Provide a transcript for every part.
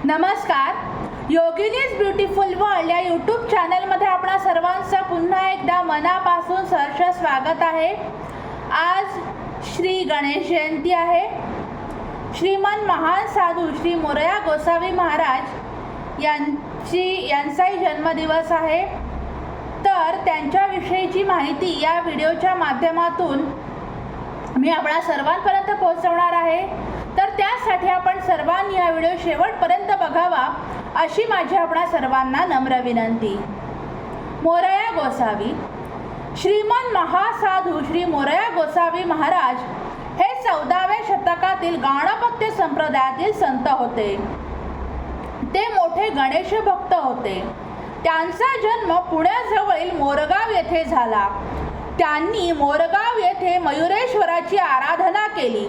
नमस्कार. योगिनीज beautiful world या YouTube चॅनलमध्ये आपणा सर्वांचं पुन्हा एकदा मनापासून सहर्ष स्वागत आहे. आज श्री गणेश जयंती आहे. श्रीमन महान साधू श्री मोरया गोसावी महाराज यांचाही जन्मदिवस आहे. तर त्यांच्याविषयीची माहिती या व्हिडिओच्या माध्यमातून मी आपणा सर्वांपर्यंत पोहोचवणार आहे. तर त्यासाठी आपण सर्वांनी हा व्हिडिओ शेवटपर्यंत बघावा अशी माझी आपणा सर्वांना नम्र विनंती. मोरया गोसावी. श्रीमन महासाधू श्री मोरया गोसावी महाराज हे 14व्या शतकातील गाणपत्य संप्रदायातील संत होते. ते मोठे गणेश भक्त होते. त्यांचा जन्म पुण्याजवळील मोरगाव येथे झाला. त्यांनी मोरगाव येथे मयुरेश्वराची आराधना केली.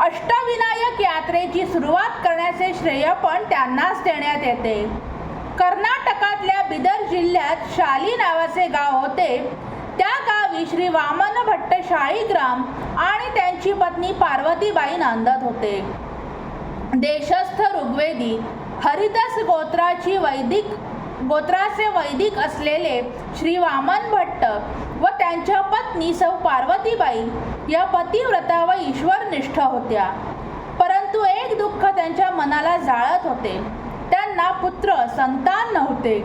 अष्टविनायक यात्रेची सुरुवात करण्याचे श्रेय पण त्यांनाच देण्यात येते. कर्नाटकातल्या बिदर जिल्ह्यात शाली नावाचे गाव होते. त्या गावी श्री वामन भट्ट शाळीग्राम आणि त्यांची पत्नी पार्वतीबाई नांदत होते. देशस्थ ऋग्वेदी हरिदास गोत्राचे वैदिक असलेले श्री वामन भट्ट व त्यांच्या पत्नी सौ पार्वतीबाई या पतिव्रता व ईश्वरनिष्ठ होत्या. परंतु एक दुःख त्यांच्या मनाला जाळत होते. त्यांना पुत्र संतान नव्हते.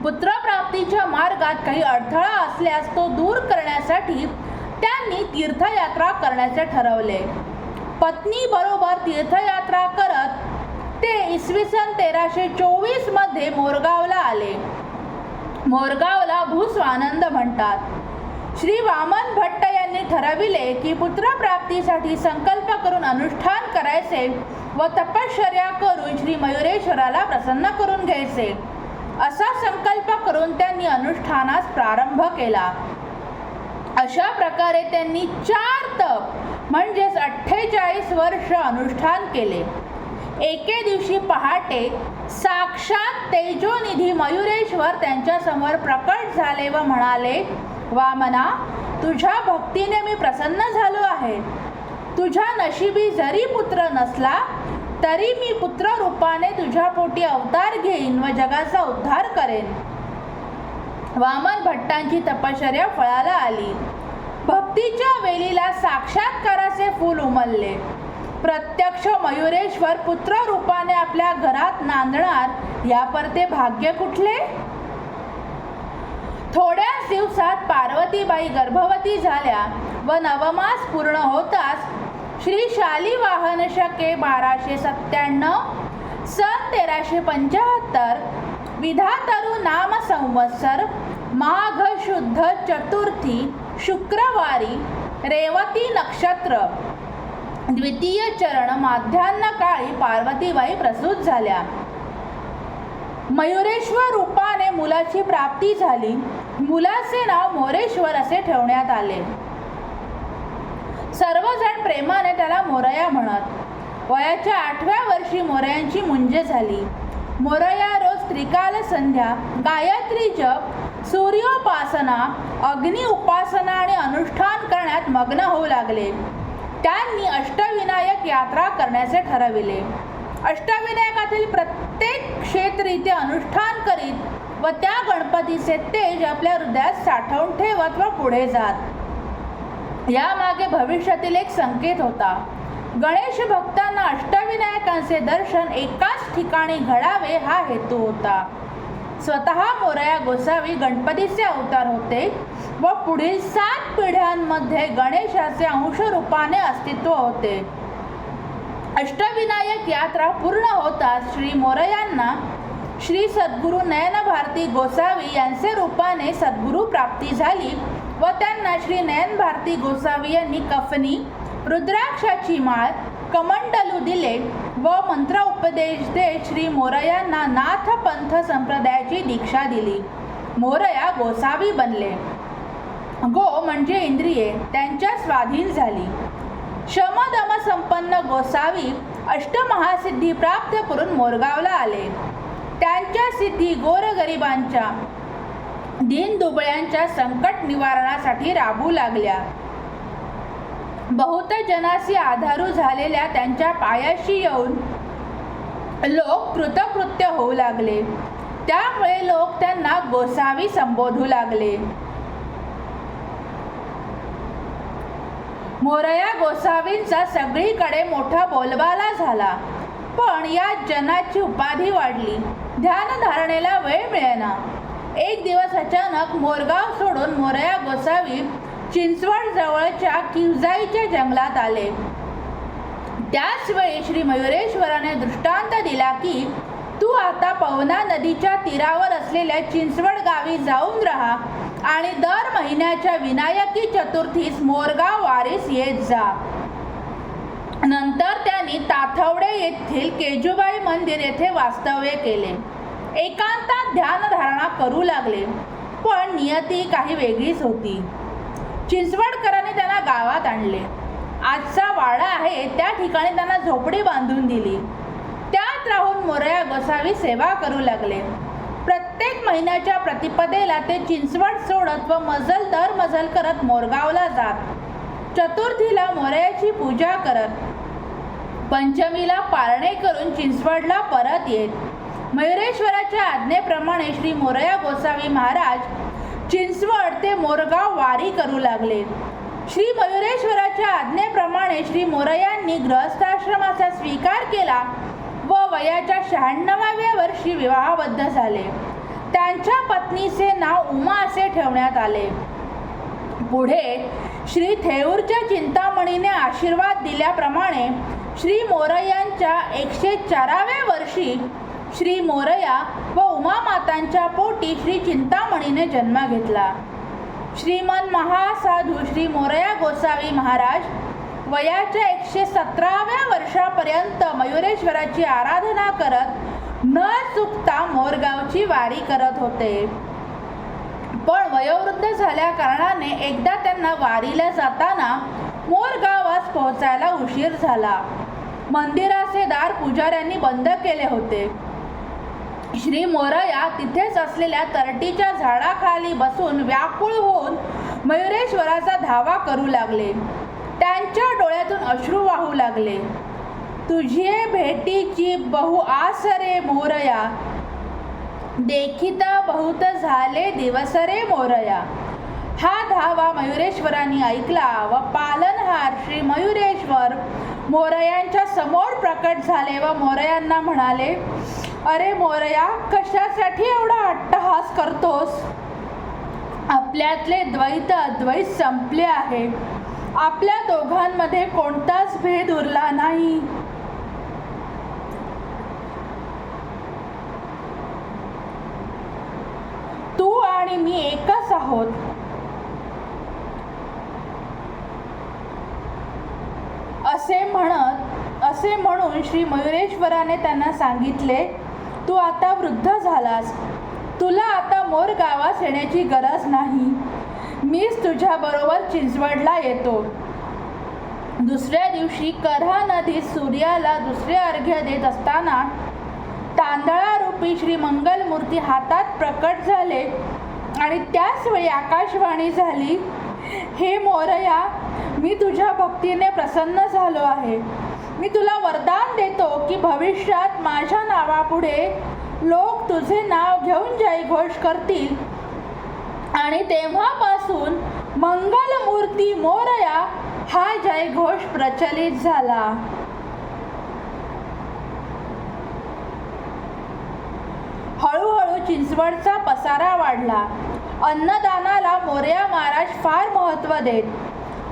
पुत्रप्राप्तीच्या मार्गात काही अडथळा असल्यास तो दूर करण्यासाठी त्यांनी तीर्थयात्रा करण्याचे ठरवले. पत्नी बरोबर तीर्थयात्रा करत ते इसवी सन 1324 मध्ये मोरगावला आले. मोरगावला भूस्वानंद म्हणतात. श्री वामन भट्ट यांनी ठरविले की पुत्रप्राप्तीसाठी संकल्प करून अनुष्ठान करायचे व तपश्चर्या करून श्री मयुरेश्वराला प्रसन्न करून घ्यायचे. असा संकल्प करून त्यांनी अनुष्ठानास प्रारंभ केला. अशा प्रकारे त्यांनी 4 तप म्हणजेच 48 वर्ष अनुष्ठान केले. एके दिवशी पहाटे साक्षात तेजोनिधी मयुरेश्वर त्यांच्या समोर प्रकट झाले व म्हणाले, वामना, तुझ्या भक्तीने मी प्रसन्न झालो आहे. तुझ्या नशिबी जरी पुत्र नसला तरी मी पुत्र रूपाने तुझ्या पोटी अवतार घेईन व जगाचा उद्धार करेन. वामन भट्टांची तपश्चर्या फळाला आली. भक्तीच्या वेलीला साक्षात्काराचे फूल उमलले. प्रत्यक्ष मयुरेश्वर पुत्र रूपाने आपल्या घरात नांदणार या परते भाग्य कुठले. थोड्याच दिवसात पार्वतीबाई गर्भवती झाल्या व 9 मास पूर्ण होताच श्री शालिवाहन शके 1297 सन 1375 विधातरू नाम संवत्सर माघ शुद्ध चतुर्थी शुक्रवारी रेवती नक्षत्र द्वितीय चरण माध्यान्ह काळी पार्वतीबाई प्रसूत झाल्या. मयुरेश्वर रूपाने मुलाची प्राप्ती झाली. मुलाचे नाव मोरेश्वर असे ठेवण्यात आले. सर्वजण प्रेमाने त्याला मोरया म्हणत. वयाच्या 8व्या वर्षी मोरयांची मुंज झाली. मोरया रोज त्रिकाल संध्या, गायत्री जप, सूर्योपासना, अग्नी उपासना आणि अनुष्ठान करण्यात मग्न होऊ लागले. त्यांनी अष्टविनायक यात्रा करण्याचे ठरविले. अष्टविनायकातील प्रत्येक क्षेत्री ते अनुष्ठान करीत व त्या गणपतीचे तेज आपल्या हृदयात साठवून ठेवत व पुढे जात. यामागे भविष्यातील एक संकेत होता. गणेश भक्तांना अष्टविनायकांचे दर्शन एकाच ठिकाणी घडावे हा हेतू होता. स्वतः मोरया गोसावी गणपतीचे अवतार होते व पुढील 7 पिढ्यांमध्ये गणेशाचे अंश रूपाने अस्तित्व होते. अष्टविनायक यात्रा पूर्ण होताच श्री मोरयांना श्री सद्गुरू नयनभारती गोसावी यांचे रूपाने सद्गुरू प्राप्ती झाली व त्यांना श्री नयनभारती गोसावी यांनी कफनी, रुद्राक्षाची माळ, कमंडलू दिले व मंत्र उपदेश देत श्री मोरयांना नाथ पंथ संप्रदायाची दीक्षा दिली. मोरया गोसावी बनले. गो म्हणजे इंद्रिये त्यांच्या स्वाधीन झाली. शमदम संपन्न गोसावी अष्टमहासिद्धी प्राप्त करून मोरगावला आले. त्यांच्या सिद्धी गोरगरिबांच्या, दीनदुबळ्यांच्या संकट निवारणासाठी राबू लागल्या. बहुत जनासी आधारू झालेल्या त्यांच्या पायाशी येऊन लोक कृतकृत्य होऊ लागले. त्यामुळे लोक त्यांना गोसावी संबोधू लागले. मोरया गोसावींचा सगळीकडे मोठा बोलबाला झाला. पण या जनाची उपाधी वाढली. ध्यानधारणेला वेळ मिळेना. एक दिवस अचानक मोरगाव सोडून मोरया गोसावी चिंचवड जवळच्या किवजाईच्या जंगलात आले. त्याच वेळी श्री मयुरेश्वराने दृष्टांत दिला की तू आता पवना नदीच्या तीरावर असलेल्या चिंचवड गावी जाऊन राहा आणि दर महिन्याच्या विनायकी चतुर्थीस मोरगाव वारीस येत जा. नंतर त्यांनी ताथवडे येथील केजूबाई मंदिर येथे वास्तव्य केले. एकांतात ध्यानधारणा करू लागले. पण नियती काही वेगळीच होती. चिंचवडकरांनी त्यांना गावात आणले. आजचा वाडा आहे त्या ठिकाणी त्यांना झोपडी बांधून दिली. त्यात राहून मोरया गोसावी सेवा करू लागले. प्रत्येक महिन्याच्या प्रतिपदेला ते चिंचवड सोडत व मजल दर मजल करत मोरगावला जात. चतुर्थीला मोरयाची पूजा करत पंचमीला पारणे करून चिंचवडला परत येत. मयुरेश्वराच्या आज्ञेप्रमाणे श्री मोरया गोसावी महाराज चिंचवड ते मोरगाव वारी करू लागले. श्री मयुरेश्वराच्या आज्ञेप्रमाणे श्री मोरयांनी गृहस्थाश्रमाचा स्वीकार केला व वयाच्या 96व्या वर्षी विवाहबद्ध झाले. त्यांच्या पत्नीचे नाव उमा असे ठेवण्यात आले. पुढे श्री थेऊरच्या चिंतामणीने आशीर्वाद दिल्याप्रमाणे श्री मोरयांच्या 104व्या वर्षी श्री मोरया व उमामातांच्या पोटी श्री चिंतामणीने जन्म घेतला. श्रीमन महासाधू श्री मोरया गोसावी महाराज वयाच्या 117व्या वर्षापर्यंत मयुरेश्वराची आराधना करत न चुकता मोरगावची वारी करत होते. पण वयोवृद्ध झाल्या कारणाने एकदा त्यांना वारीला जाताना मोरगावास पोहोचायला उशीर झाला. मंदिराचे दार पुजाऱ्यांनी बंद केले होते. श्री मोरया तिथेच असलेल्या तरटीच्या झाडाखाली बसून व्याकुळ होऊन मयुरेश्वराचा धावा करू लागले. त्यांच्या डोळ्यातून अश्रू वाहू लागले. तुझे भेटीची बहु आस रे मोरया, देखिता बहुत झाले दिवस रे मोरया. हा धावा मयुरेश्वरांनी ऐकला व पालनहार श्री मयुरेश्वर मोरयांच्या समोर प्रकट झाले व मोरयांना म्हणाले, अरे मोरया, कशासाठी एवढा अट्टहास करतोस? आपल्यातले द्वैत अद्वैत संपले आहे. आपल्या दोघांमध्ये कोणताच भेद उरला नाही. तू आणि मी एकच आहोत. असे म्हणून श्री मयुरेश्वराने त्यांना सांगितले, तू आता वृद्ध झालास. तुला आता मोरगावास येण्याची गरज नाही. मीच तुझ्याबरोबर चिंचवडला येतो. दुसऱ्या दिवशी करहा नदीत सूर्याला दुसरे अर्घ्य देत असताना तांदळारूपी श्री मंगलमूर्ती हातात प्रकट झाले आणि त्याच वेळी आकाशवाणी झाली, हे मोरया, मी तुझ्या भक्तीने प्रसन्न झालो आहे. मी तुला वरदान देतो की भविष्यात माझ्या नावापुढे लोक तुझे नाव घेऊन जयघोष करतील आणि तेव्हापासून मंगलमूर्ती मोरया हा जयघोष प्रचलित झाला. हळूहळू चिंचवडचा पसारा वाढला. अन्नदानाला मोरया महाराज फार महत्त्व देत.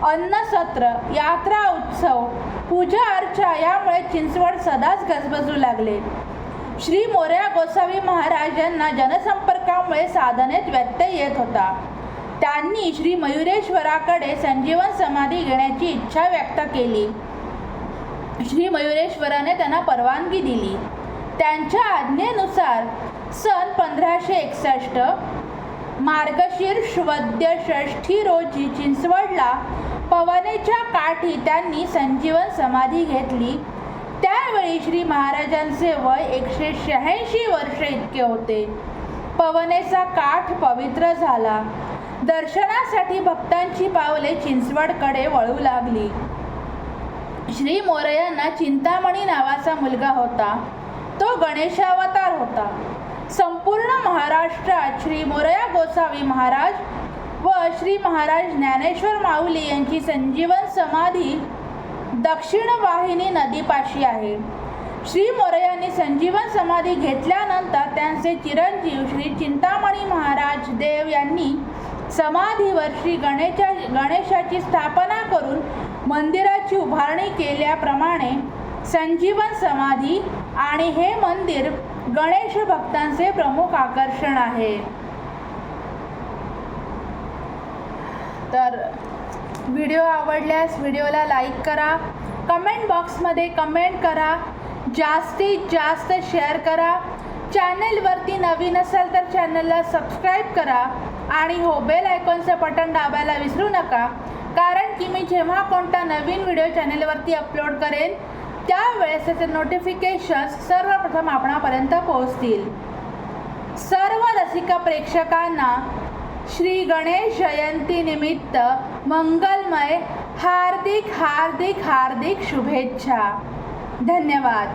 अन्नसत्र, यात्रा उत्सव, पूजा अर्चा यामुळे चिंचवड सदाच गजबजू लागले. श्री मोरया गोसावी महाराज यांना जनसंपर्कामुळे साधनेत व्यत्यय येत होता. त्यांनी श्री मयुरेश्वराकडे संजीवन समाधी घेण्याची इच्छा व्यक्त केली. श्री मयुरेश्वराने त्यांना परवानगी दिली. त्यांच्या आज्ञेनुसार सन 1561 मार्गशीर्ष वद्य षष्ठी रोजी चिंचवडला पवनेच्या काठी त्यांनी संजीवन समाधी घेतली. त्यावेळी श्री महाराजांचे वय 186 वर्ष इतके होते. पवनेचा काठ पवित्र झाला. दर्शनासाठी भक्तांची पावले चिंचवडकडे वळू लागली. श्री मोरयांना चिंतामणी नावाचा मुलगा होता. तो गणेशावतार होता. संपूर्ण महाराष्ट्रात श्री मोरया गोसावी महाराज व श्री महाराज ज्ञानेश्वर माऊली यांची संजीवन समाधी दक्षिण वाहिनी नदीपाशी आहे. श्री मोरयांनी संजीवन समाधी घेतल्यानंतर त्यांचे चिरंजीव श्री चिंतामणी महाराज देव यांनी समाधीवर श्री गणेशाची स्थापना करून मंदिराची उभारणी केल्याप्रमाणे संजीवन समाधी आणि हे मंदिर गणेश भक्तांचे प्रमुख आकर्षण आहे. तर व्हिडिओ आवडल्यास व्हिडिओला लाईक करा, कमेंट बॉक्समध्ये कमेंट करा, जास्तीत जास्त शेअर करा. चॅनलवरती नवीन असाल तर चॅनलला सबस्क्राईब करा आणि हो बेल आयकॉनचं बटन दाबायला विसरू नका, कारण की मी जेव्हा कोणता नवीन व्हिडिओ चॅनलवरती अपलोड करेन त्यावेळेस त्याचे नोटिफिकेशन्स सर्वप्रथम आपणापर्यंत पोहोचतील. सर्व रसिक प्रेक्षकांना श्री गणेश जयंती निमित्त मंगलमय हार्दिक हार्दिक हार्दिक शुभेच्छा. धन्यवाद.